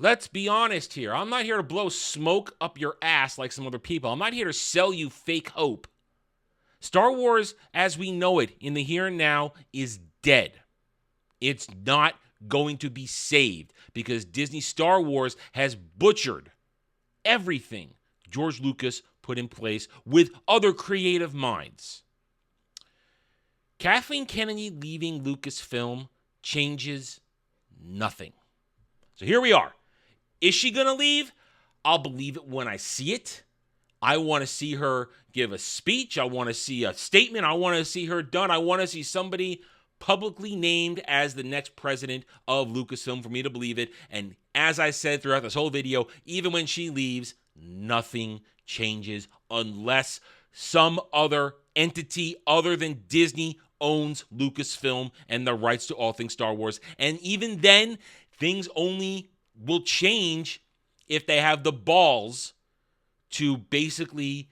let's be honest here. I'm not here to blow smoke up your ass like some other people. I'm not here to sell you fake hope. Star Wars, as we know it in the here and now, is dead. It's not going to be saved because Disney Star Wars has butchered everything George Lucas put in place with other creative minds. Kathleen Kennedy leaving Lucasfilm changes nothing. So here we are. Is she going to leave? I'll believe it when I see it. I want to see her give a speech. I want to see a statement. I want to see her done. I want to see somebody publicly named as the next president of Lucasfilm for me to believe it. And as I said throughout this whole video, even when she leaves, nothing changes unless some other entity other than Disney owns Lucasfilm and the rights to all things Star Wars. And even then, things only will change if they have the balls to basically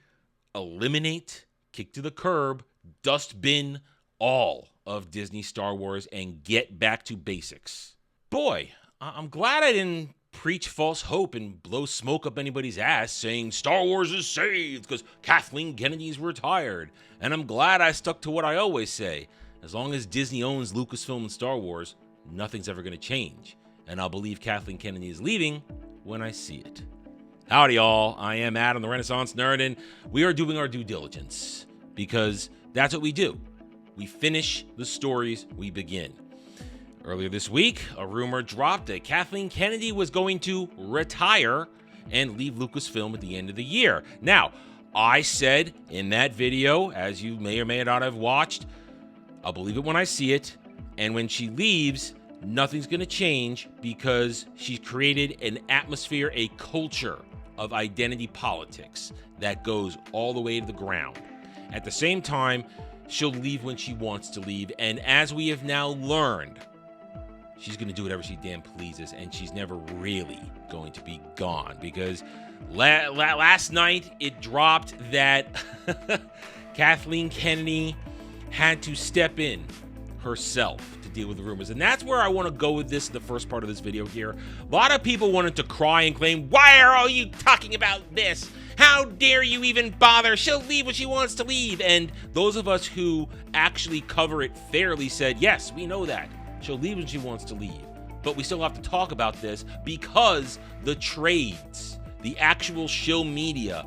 eliminate, kick to the curb, dustbin all of Disney Star Wars and get back to basics. Boy, I'm glad I didn't preach false hope and blow smoke up anybody's ass saying Star Wars is saved because Kathleen Kennedy's retired. And I'm glad I stuck to what I always say. As long as Disney owns Lucasfilm and Star Wars, nothing's ever going to change. And I'll believe Kathleen Kennedy is leaving when I see it. Howdy, y'all. I am Adam, the Renaissance Nerd, and we are doing our due diligence because that's what we do. We finish the stories we begin. Earlier this week, a rumor dropped that Kathleen Kennedy was going to retire and leave Lucasfilm at the end of the year. Now, I said in that video, as you may or may not have watched, I'll believe it when I see it, and when she leaves, nothing's going to change because she's created an atmosphere, a culture of identity politics that goes all the way to the ground. At the same time, she'll leave when she wants to leave, and as we have now learned, she's going to do whatever she damn pleases, and she's never really going to be gone because last night it dropped that Kathleen Kennedy had to step in herself to deal with the rumors. And that's where I want to go with this, the first part of this video here. A lot of people wanted to cry and claim, why are all you talking about this? How dare you even bother? She'll leave when she wants to leave. And those of us who actually cover it fairly said, yes, we know that. She'll leave when she wants to leave. But we still have to talk about this because the trades, the actual shill media,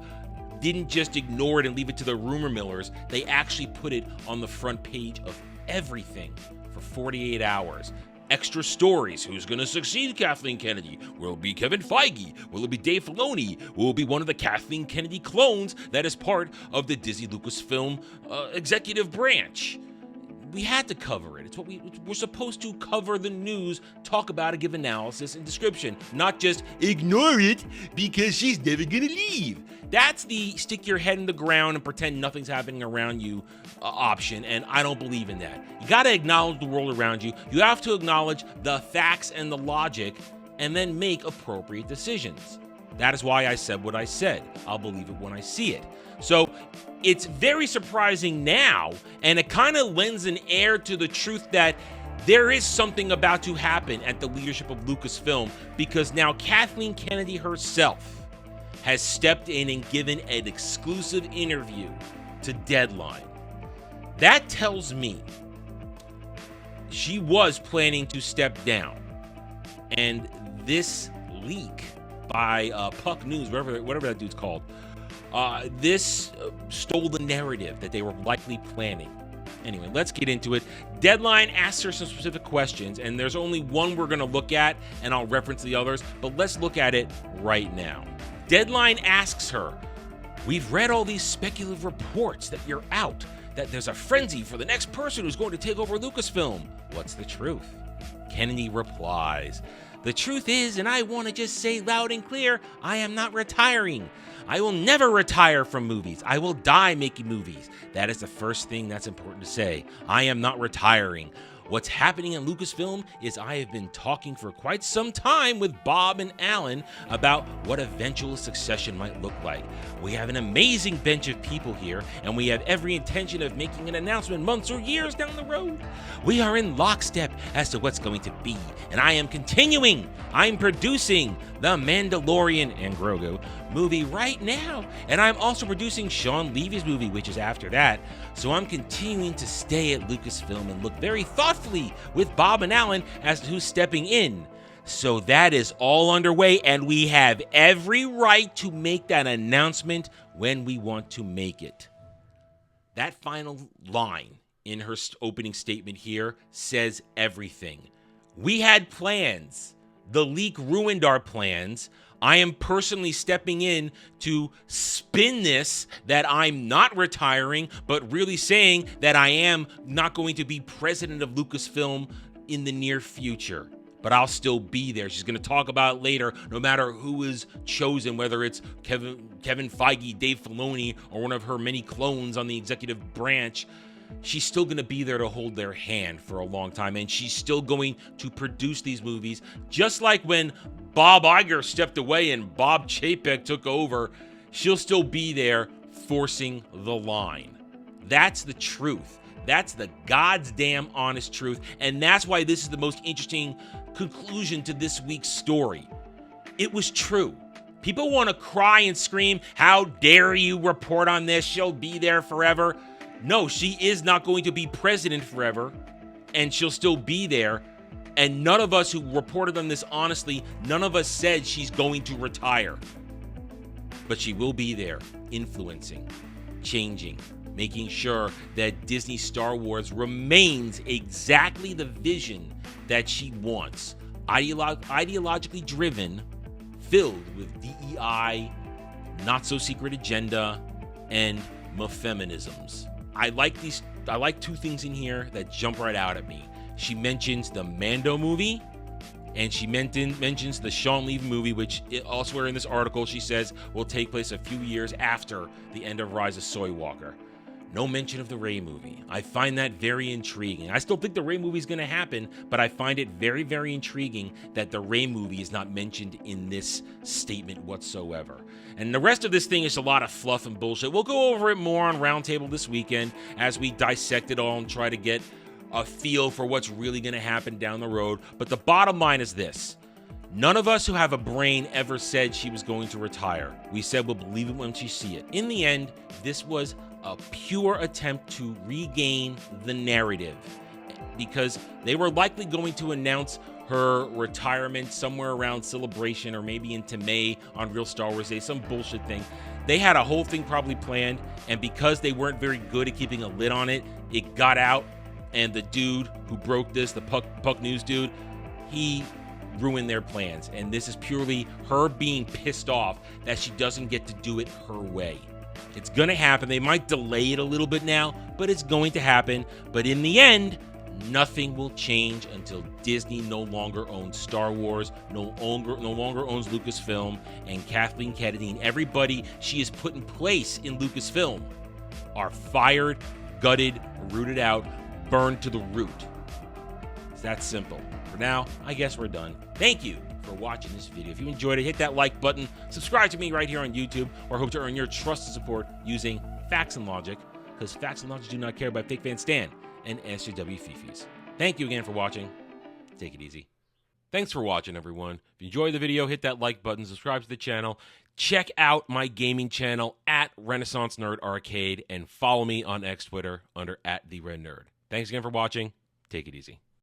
didn't just ignore it and leave it to the rumor millers. They actually put it on the front page of everything for 48 hours. Extra stories. Who's going to succeed Kathleen Kennedy? Will it be Kevin Feige? Will it be Dave Filoni? Will it be one of the Kathleen Kennedy clones that is part of the Disney Lucasfilm executive branch? We had to cover it. It's what we're supposed to cover the news, talk about it, give analysis and description, not just ignore it because she's never going to leave. That's the stick your head in the ground and pretend nothing's happening around you option, and I don't believe in that. You got to acknowledge the world around you. You have to acknowledge the facts and the logic and then make appropriate decisions. That is why I said what I said. I'll believe it when I see it. So it's very surprising now, and it kind of lends an air to the truth that there is something about to happen at the leadership of Lucasfilm, because now Kathleen Kennedy herself has stepped in and given an exclusive interview to Deadline. That tells me she was planning to step down, and this leak by Puck News, whatever that dude's called, this stole the narrative that they were likely planning. Anyway, let's get into it. Deadline asks her some specific questions, and there's only one we're going to look at, and I'll reference the others, but let's look at it right now. Deadline asks her, we've read all these speculative reports that you're out, that there's a frenzy for the next person who's going to take over Lucasfilm. What's the truth? Kennedy replies, the truth is, and I want to just say loud and clear, I am not retiring. I will never retire from movies. I will die making movies. That is the first thing that's important to say. I am not retiring. What's happening in Lucasfilm is I have been talking for quite some time with Bob and Alan about what eventual succession might look like. We have an amazing bench of people here, and we have every intention of making an announcement months or years down the road. We are in lockstep as to what's going to be, and I am continuing. I'm producing The Mandalorian and Grogu movie right now, and I'm also producing Sean Levy's movie, which is after that. So I'm continuing to stay at Lucasfilm and look very thoughtfully with Bob and Alan as to who's stepping in. So that is all underway, and we have every right to make that announcement when we want to make it. That final line in her opening statement here says everything. We had plans. The leak ruined our plans. I am personally stepping in to spin this that I'm not retiring, but really saying that I am not going to be president of Lucasfilm in the near future. But I'll still be there. She's going to talk about it later, no matter who is chosen, whether it's Kevin Feige, Dave Filoni, or one of her many clones on the executive branch. She's still going to be there to hold their hand for a long time, and she's still going to produce these movies, just like when Bob Iger stepped away and Bob Chapek took over. She'll still be there forcing the line. That's the truth. That's the God's damn honest truth, and that's why this is the most interesting conclusion to this week's story. It was true. People want to cry and scream, how dare you report on this? She'll be there forever. No, she is not going to be president forever, and she'll still be there. And none of us who reported on this honestly, none of us said she's going to retire. But she will be there, influencing, changing, making sure that Disney Star Wars remains exactly the vision that she wants. Ideologically driven, filled with DEI, not-so-secret agenda, and feminisms. I like two things in here that jump right out at me. She mentions the Mando movie, and she mentions the Sean Levy movie, which elsewhere in this article she says will take place a few years after the end of Rise of Skywalker. No mention of the Rey movie. I find that very intriguing. I still think the Rey movie is going to happen, but I find it very, very intriguing that the Rey movie is not mentioned in this statement whatsoever. And the rest of this thing is a lot of fluff and bullshit. We'll go over it more on Roundtable this weekend as we dissect it all and try to get a feel for what's really going to happen down the road. But the bottom line is this. None of us who have a brain ever said she was going to retire. We said we'll believe it when she see it. In the end, this was a pure attempt to regain the narrative, because they were likely going to announce her retirement somewhere around Celebration or maybe into May on Real Star Wars Day, some bullshit thing. They had a whole thing probably planned, and because they weren't very good at keeping a lid on it, it got out, and the dude who broke this, the Puck News dude, he ruined their plans. And this is purely her being pissed off that she doesn't get to do it her way. It's going to happen. They might delay it a little bit now, but it's going to happen. But in the end, nothing will change until Disney no longer owns Star Wars, no longer owns Lucasfilm, and Kathleen Kennedy, everybody she has put in place in Lucasfilm, are fired, gutted, rooted out, burned to the root. It's that simple. For now, I guess we're done. Thank you for watching this video. If you enjoyed it, hit that like button, subscribe to me right here on YouTube, or hope to earn your trusted support using Facts and Logic, because Facts and Logic do not care about Fake Fan Stan and SJW Fifis. Thank you again for watching. Take it easy. Thanks for watching, everyone. If you enjoyed the video, hit that like button, subscribe to the channel, check out my gaming channel at Renaissance Nerd Arcade, and follow me on X Twitter under @TheRedNerd. Thanks again for watching. Take it easy.